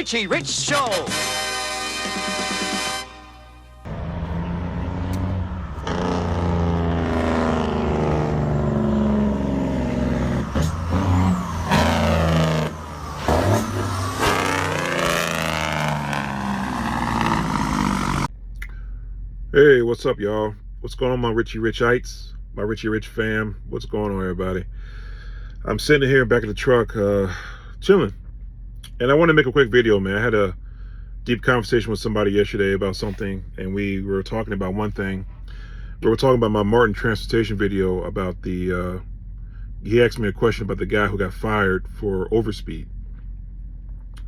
Richie Rich Show. Hey, what's up, y'all? What's going on, my Richie Richites, my Richie Rich fam? What's going on, everybody? I'm sitting here back in the truck, chilling, and I want to make a quick video, man. I had a deep conversation with somebody yesterday about something, and we were talking about one thing. We were talking about my Martin transportation video about the. He asked me a question about the guy who got fired for overspeed,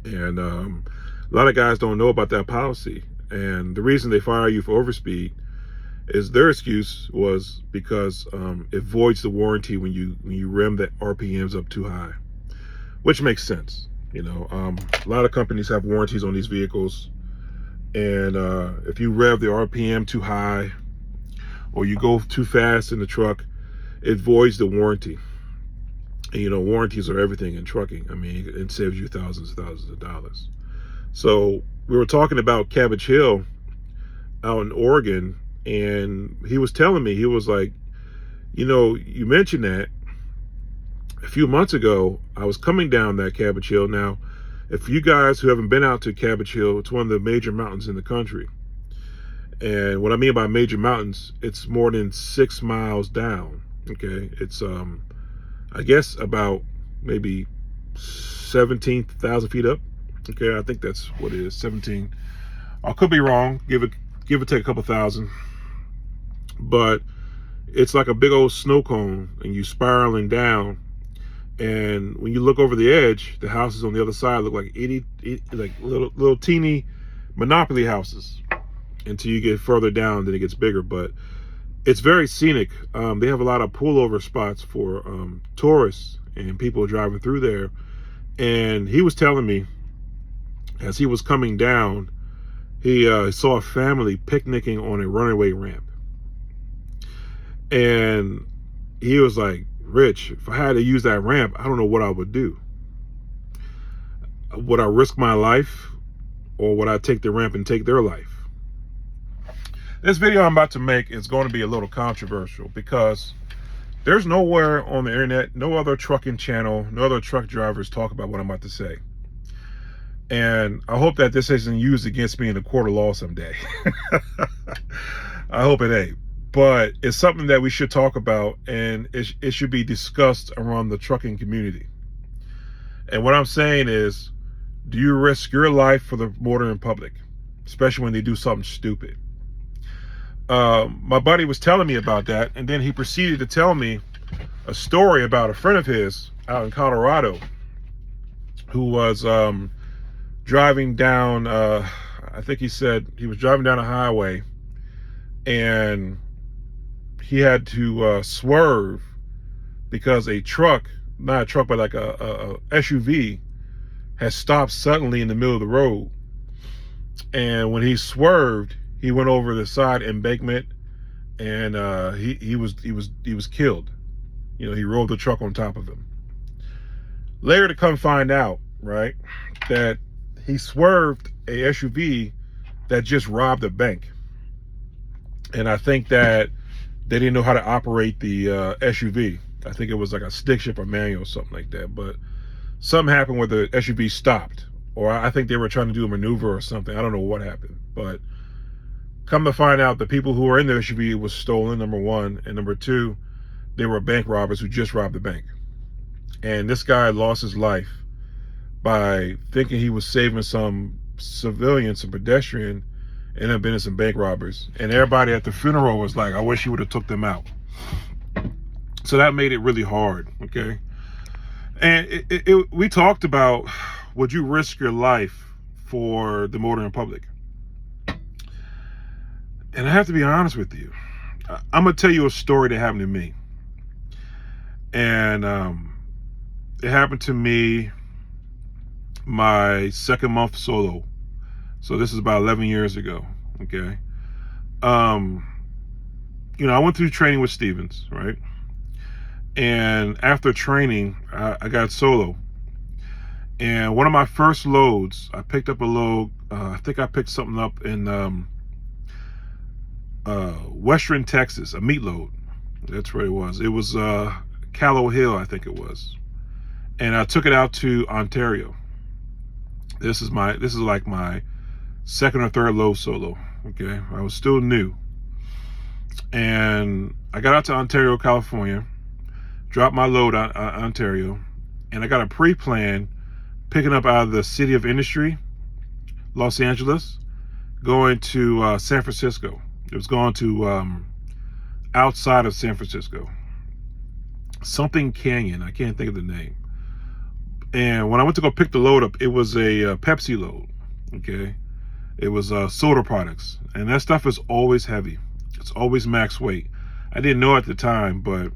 and a lot of guys don't know about that policy. And the reason they fire you for overspeed is their excuse was because it voids the warranty when you rim the RPMs up too high, which makes sense. You know, a lot of companies have warranties on these vehicles, and if you rev the RPM too high or you go too fast in the truck, it voids the warranty. And you know, warranties are everything in trucking. I mean, it saves you thousands and thousands of dollars. So we were talking about Cabbage Hill out in Oregon, and he was telling me, he was like, you know, you mentioned that a few months ago, I was coming down that Cabbage Hill. Now, if you guys who haven't been out to Cabbage Hill, it's one of the major mountains in the country. And what I mean by major mountains, it's more than 6 miles down. Okay. It's, I guess about maybe 17,000 feet up. Okay, I think that's what it is, 17. I could be wrong, give or take a couple thousand. But it's like a big old snow cone, and you spiraling down. And when you look over the edge, the houses on the other side look like like little teeny Monopoly houses until you get further down, then it gets bigger. But it's very scenic. They have a lot of pullover spots for tourists and people driving through there. And he was telling me, as he was coming down, he saw a family picnicking on a runaway ramp. And he was like, Rich, if I had to use that ramp, I don't know what I would do. Would I risk my life, or would I take the ramp and take their life? This video I'm about to make is going to be a little controversial, because there's nowhere on the internet, no other trucking channel, no other truck drivers talk about what I'm about to say. And I hope that this isn't used against me in a court of law someday. I hope it ain't. But it's something that we should talk about, and it should be discussed around the trucking community. And what I'm saying is, do you risk your life for the motoring public, especially when they do something stupid? My buddy was telling me about that, and then he proceeded to tell me a story about a friend of his out in Colorado who was driving down, I think he said he was driving down a highway, and he had to swerve because a truck, not a truck, but like a SUV, had stopped suddenly in the middle of the road. And when he swerved, he went over the side embankment, and he was killed. You know, he rolled the truck on top of him. Later to come find out, right, that he swerved a SUV that just robbed a bank. And I think that they didn't know how to operate the SUV. I think it was like a stick shift or manual or something like that. But something happened where the SUV stopped. Or I think they were trying to do a maneuver or something. I don't know what happened. But come to find out, the people who were in the SUV was stolen, number one. And number two, they were bank robbers who just robbed the bank. And this guy lost his life by thinking he was saving some civilian, some pedestrian, ended up being some bank robbers. And everybody at the funeral was like, I wish he would have took them out. So that made it really hard, okay? And we talked about, would you risk your life for the motoring public? And I have to be honest with you. I'm going to tell you a story that happened to me. And it happened to me my second month solo. So this is about 11 years ago, okay? You know, I went through training with Stevens, right? And after training, I got solo. And one of my first loads, I picked up a load. I think I picked something up in Western Texas, a meat load. That's what it was. It was Callow Hill, I think it was. And I took it out to Ontario. This is like my second or third load solo. Okay, I was still new, and I got out to Ontario, California, dropped my load on Ontario, and I got a pre-plan picking up out of the City of Industry, Los Angeles, going to San Francisco. It was going to outside of San Francisco, something Canyon. I can't think of the name. And when I went to go pick the load up, it was a Pepsi load. Okay, it was soda products, and that stuff is always heavy. It's always max weight. I didn't know at the time, but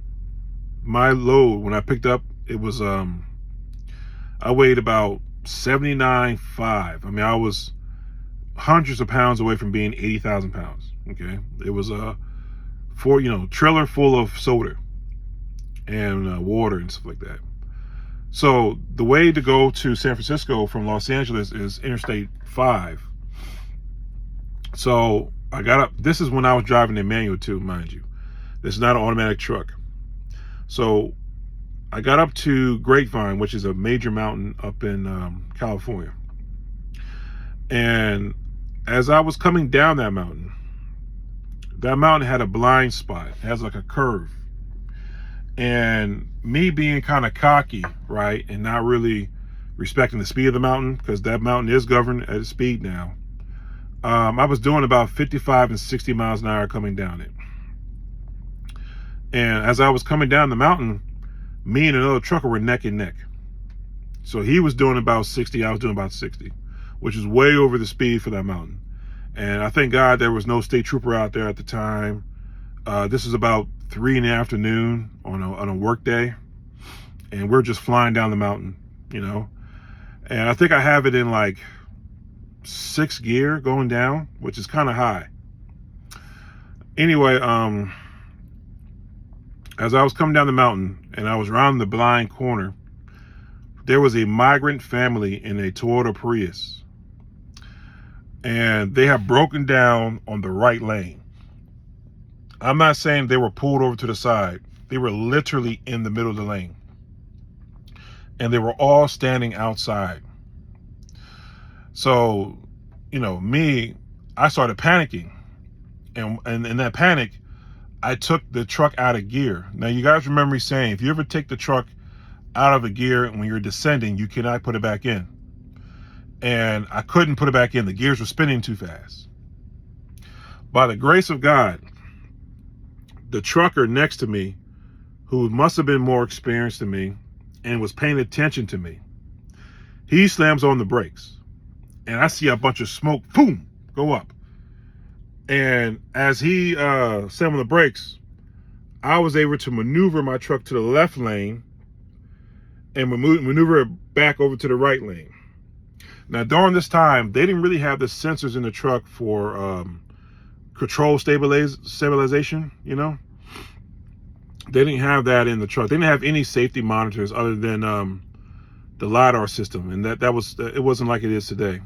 my load when I picked up, it was I weighed about 79.5. I mean, I was hundreds of pounds away from being 80,000 pounds. Okay, it was a trailer full of soda and water and stuff like that. So the way to go to San Francisco from Los Angeles is Interstate 5. So I got up. This is when I was driving a manual too, mind you. This is not an automatic truck. So I got up to Grapevine, which is a major mountain up in California. And as I was coming down that mountain had a blind spot. It has like a curve. And me being kind of cocky, right, and not really respecting the speed of the mountain, because that mountain is governed at its speed now, I was doing about 55 and 60 miles an hour coming down it. And as I was coming down the mountain, me and another trucker were neck and neck. So he was doing about 60, I was doing about 60, which is way over the speed for that mountain. And I thank God there was no state trooper out there at the time. This is about 3 in the afternoon on a work day, and we're just flying down the mountain, and I think I have it in like 6th gear going down, which is kind of high. Anyway, as I was coming down the mountain and I was around the blind corner, there was a migrant family in a Toyota Prius, and they have broken down on the right lane. I'm not saying they were pulled over to the side. They were literally in the middle of the lane. And they were all standing outside. So, I started panicking. And in that panic, I took the truck out of gear. Now, you guys remember me saying, if you ever take the truck out of a gear when you're descending, you cannot put it back in. And I couldn't put it back in. The gears were spinning too fast. By the grace of God, the trucker next to me, who must have been more experienced than me and was paying attention to me, he slams on the brakes, and I see a bunch of smoke, boom, go up. And as he slammed on the brakes, I was able to maneuver my truck to the left lane and maneuver it back over to the right lane. Now, during this time, they didn't really have the sensors in the truck for control stabilization, They didn't have that in the truck. They didn't have any safety monitors other than the LiDAR system, and it wasn't like it is today.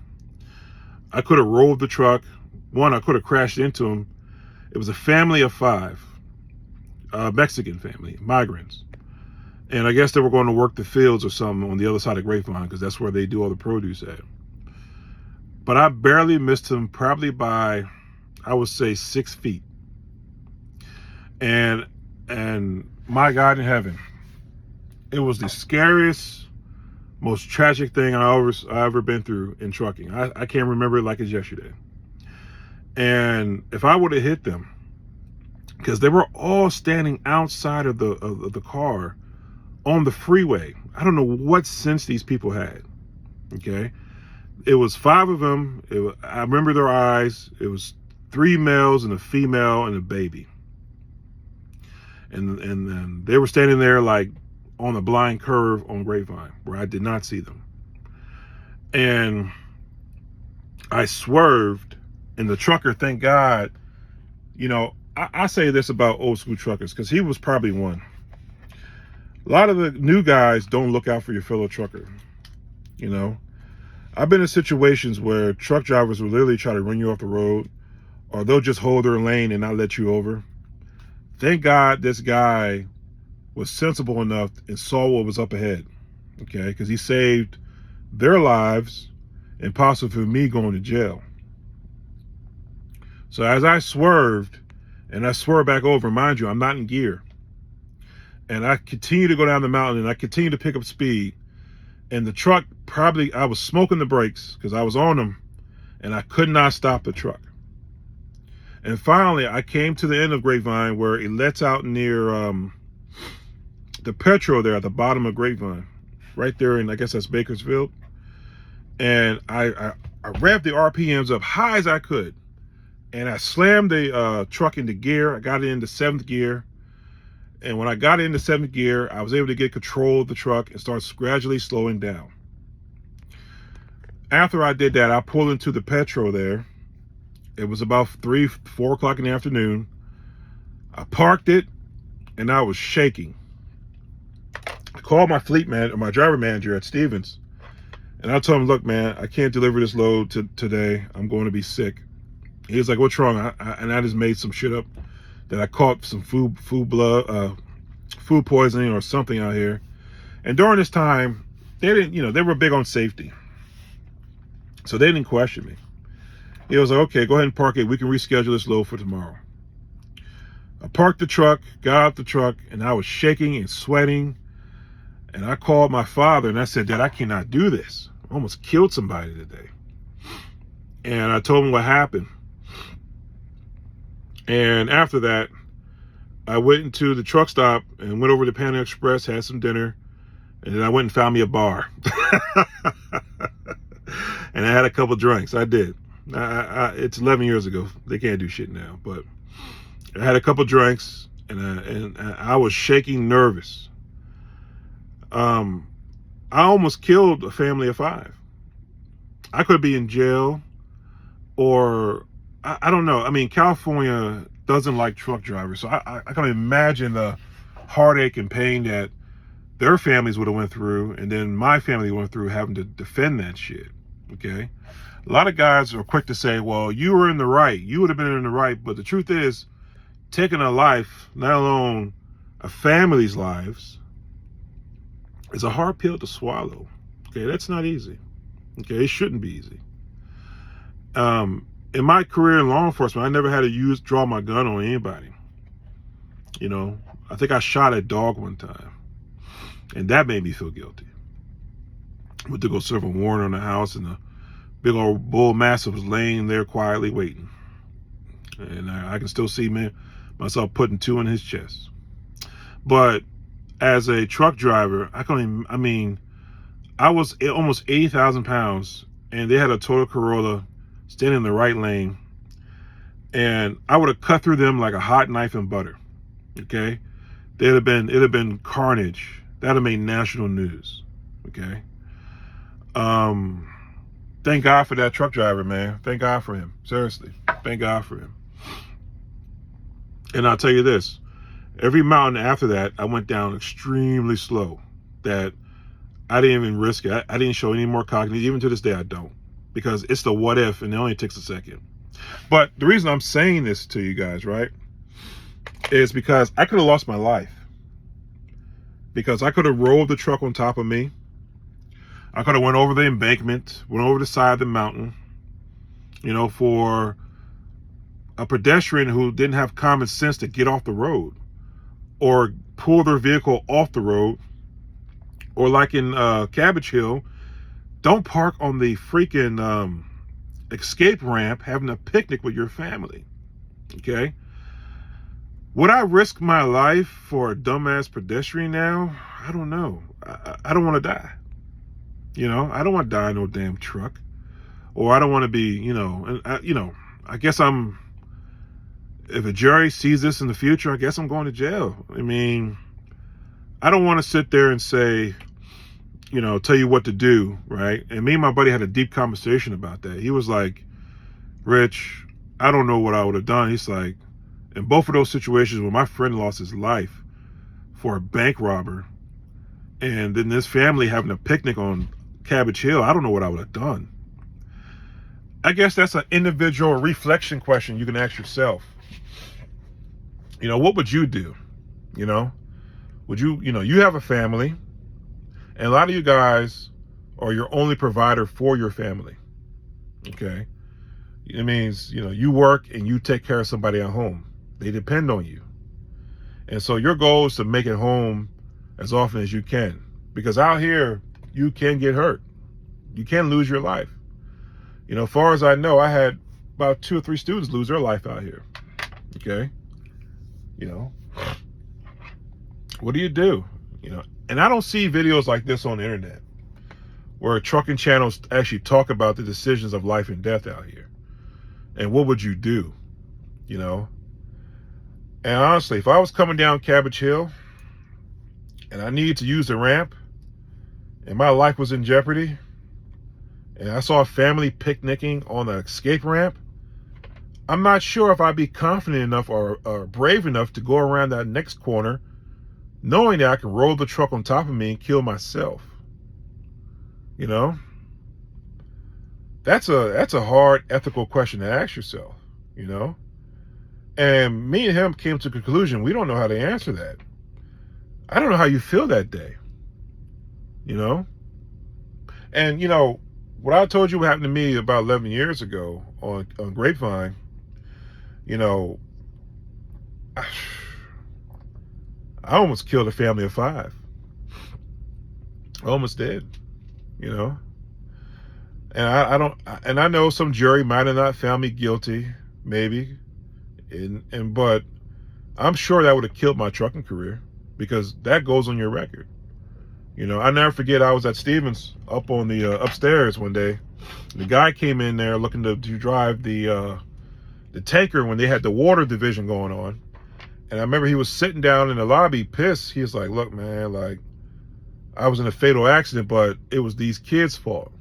I could have rolled the truck. I could have crashed into them. It was a family of 5, Mexican family, migrants, and I guess they were going to work the fields or something on the other side of Grapevine, because that's where they do all the produce at. But I barely missed them, probably by, I would say, 6 feet. And my God in heaven, it was the scariest, most tragic thing I ever been through in trucking. I can't remember it like it's yesterday. And if I would have hit them, because they were all standing outside of the car on the freeway. I don't know what sense these people had. Okay, it was 5 of them. I remember their eyes. It was 3 males and a female and a baby. And they were standing there like on a blind curve on Grapevine where I did not see them. And I swerved, and the trucker, thank God, I say this about old school truckers, because he was probably one. A lot of the new guys don't look out for your fellow trucker. You know, I've been in situations where truck drivers will literally try to run you off the road, or they'll just hold their lane and not let you over. Thank God this guy was sensible enough and saw what was up ahead, okay? Because he saved their lives and possibly me going to jail. So as I swerved, and I swerved back over, mind you, I'm not in gear, and I continue to go down the mountain, and I continue to pick up speed, and the truck, probably, I was smoking the brakes because I was on them, and I could not stop the truck. And finally, I came to the end of Grapevine where it lets out near the petrol there at the bottom of Grapevine, right there in, I guess that's Bakersfield. And I revved the RPMs up high as I could, and I slammed the truck into gear. I got it into 7th gear, and when I got into 7th gear, I was able to get control of the truck and start gradually slowing down. After I did that, I pulled into the petrol there. It was about 4 o'clock in the afternoon. I parked it, and I was shaking. I called my my driver manager at Stevens, and I told him, "Look, man, I can't deliver this load today. I'm going to be sick." He was like, "What's wrong?" And I just made some shit up that I caught some food poisoning or something out here. And during this time, they didn't, they were big on safety, so they didn't question me. He was like, "Okay, go ahead and park it. We can reschedule this load for tomorrow." I parked the truck, got out the truck, and I was shaking and sweating. And I called my father and I said, "Dad, I cannot do this. I almost killed somebody today." And I told him what happened. And after that, I went into the truck stop and went over to Panda Express, had some dinner, and then I went and found me a bar. And I had a couple drinks. I did. It's 11 years ago. They can't do shit now. But I had a couple drinks, and I was shaking nervous. I almost killed a family of 5. I could be in jail, or I don't know. I mean, California doesn't like truck drivers, so I can imagine the heartache and pain that their families would have went through, and then my family went through having to defend that shit. Okay, a lot of guys are quick to say, "Well, you were in the right. You would have been in the right." But the truth is, taking a life, let alone a family's lives, is a hard pill to swallow. Okay, that's not easy. Okay, it shouldn't be easy. In my career in law enforcement, I never had to draw my gun on anybody. I think I shot a dog one time, and that made me feel guilty. Went to go serve a warrant on the house, and the big old bull mastiff was laying there quietly waiting. And I can still see myself putting 2 in his chest. But as a truck driver, I was almost 80,000 pounds, and they had a Toyota Corolla standing in the right lane, and I would have cut through them like a hot knife in butter. Okay, it'd have been carnage. That'd have made national news. Okay. Thank God for that truck driver, man. Thank God for him. Seriously, thank God for him. And I'll tell you this: every mountain after that, I went down extremely slow. That I didn't even risk it. I didn't show any more cognition. Even to this day, I don't, because it's the what if, and it only takes a second. But the reason I'm saying this to you guys, right, is because I could have lost my life. Because I could have rolled the truck on top of me. I could have went over the embankment, went over the side of the mountain, for a pedestrian who didn't have common sense to get off the road or pull their vehicle off the road, or like in Cabbage Hill, don't park on the freaking escape ramp having a picnic with your family. Okay? Would I risk my life for a dumbass pedestrian now? I don't know. I don't want to die. I don't want to die in no damn truck. Or I don't want to be, I guess if a jury sees this in the future, I guess I'm going to jail. I mean, I don't want to sit there and say, tell you what to do, right? And me and my buddy had a deep conversation about that. He was like, "Rich, I don't know what I would have done." He's like, in both of those situations where my friend lost his life, 'for a bank robber, and then this family having a picnic on the side of the road, I would have done the same thing. I would have risked my life. I don't know. I guess I'm, if a jury sees this in the future, I guess I'm going to jail. I mean, I don't want to sit there and say, tell you what to do, right? And me and my buddy had a deep conversation about that. He was like, "Rich, I don't know what I would have done." He's like, in both of those situations where my friend lost his life, for a bank robber, and then this family having a picnic on Cabbage Hill, I don't know what I would have done. I guess that's an individual reflection question you can ask yourself. What would you do? Would you have a family, and a lot of you guys are your only provider for your family. Okay. It means, you work and you take care of somebody at home. They depend on you. And so your goal is to make it home as often as you can, because out here you can get hurt. You can lose your life. As far as I know, I had about 2 or 3 students lose their life out here. Okay. What do you do? And I don't see videos like this on the internet where trucking channels actually talk about the decisions of life and death out here. And what would you do? And honestly, if I was coming down Cabbage Hill and I needed to use the ramp and my life was in jeopardy and I saw a family picnicking on the escape ramp, I'm not sure if I'd be confident enough or brave enough to go around that next corner knowing that I can roll the truck on top of me and kill myself. That's a hard ethical question to ask yourself, And me and him came to the conclusion, we don't know how to answer that. I don't know how you feel that day, And, what I told you what happened to me about 11 years ago on Grapevine, I almost killed a family of 5. I almost did, And I know some jury might have not found me guilty, maybe, but I'm sure that would have killed my trucking career, because that goes on your record. I never forget, I was at Stevens up on the upstairs one day. The guy came in there looking to drive the tanker when they had the water division going on. And I remember he was sitting down in the lobby pissed. He was like, look, man, I was in a fatal accident, but it was these kids' fault.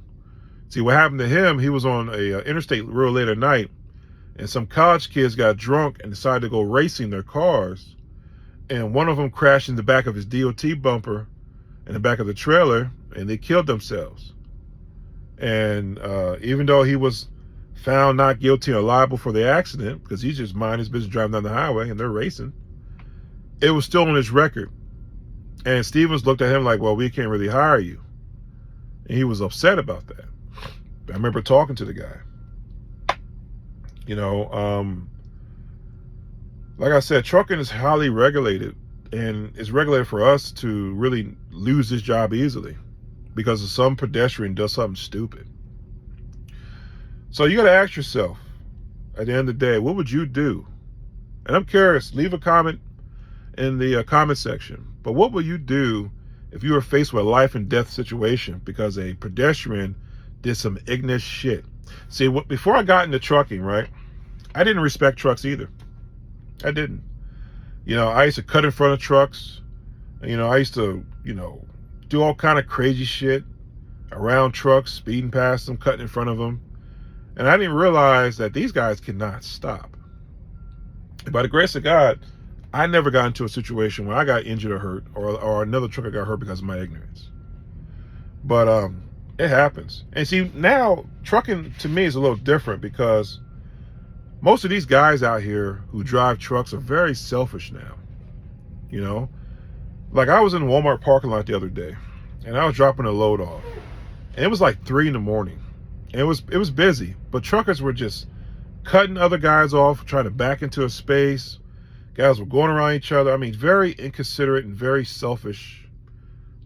See, what happened to him, he was on a interstate real late at night, and some college kids got drunk and decided to go racing their cars. And one of them crashed in the back of his DOT bumper in the back of the trailer, and they killed themselves. And even though he was found not guilty or liable for the accident, because he's just minding his business driving down the highway and they're racing, it was still on his record. And Stevens looked at him like, well, we can't really hire you. And he was upset about that. I remember talking to the guy. Like I said, trucking is highly regulated, and it's regulated for us to really lose this job easily because some pedestrian does something stupid. So you got to ask yourself, at the end of the day, what would you do? And I'm curious, leave a comment in the comment section. But what would you do if you were faced with a life and death situation because a pedestrian did some ignorant shit? See, before I got into trucking, right, I didn't respect trucks either. I didn't. I used to cut in front of trucks. I used to, do all kind of crazy shit around trucks, speeding past them, cutting in front of them. And I didn't realize that these guys cannot stop. And by the grace of God, I never got into a situation where I got injured or hurt, or another trucker got hurt because of my ignorance. But it happens. And see, now trucking to me is a little different, because most of these guys out here who drive trucks are very selfish now. Like I was in Walmart parking lot the other day, and I was dropping a load off, and it was like 3 a.m. and it was busy, but truckers were just cutting other guys off, trying to back into a space. Guys were going around each other. I mean, very inconsiderate and very selfish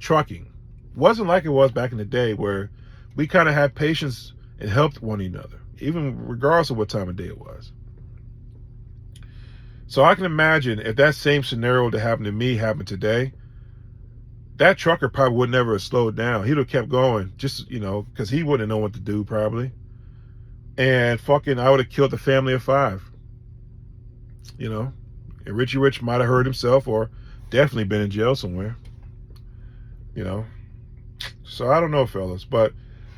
trucking. Wasn't like it was back in the day, where we kind of had patience and helped one another, even regardless of what time of day it was. So I can imagine if that same scenario that happened to me happened today, that trucker probably would never have slowed down. He'd have kept going, just, because he wouldn't know what to do probably. And I would have killed a family of 5. And Richie Rich might have hurt himself, or definitely been in jail somewhere. So I don't know, fellas, but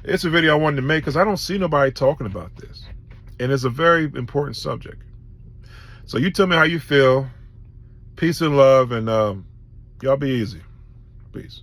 it's a video I wanted to make because I don't see nobody talking about this. And it's a very important subject. So you tell me how you feel. Peace and love, and y'all be easy. Peace.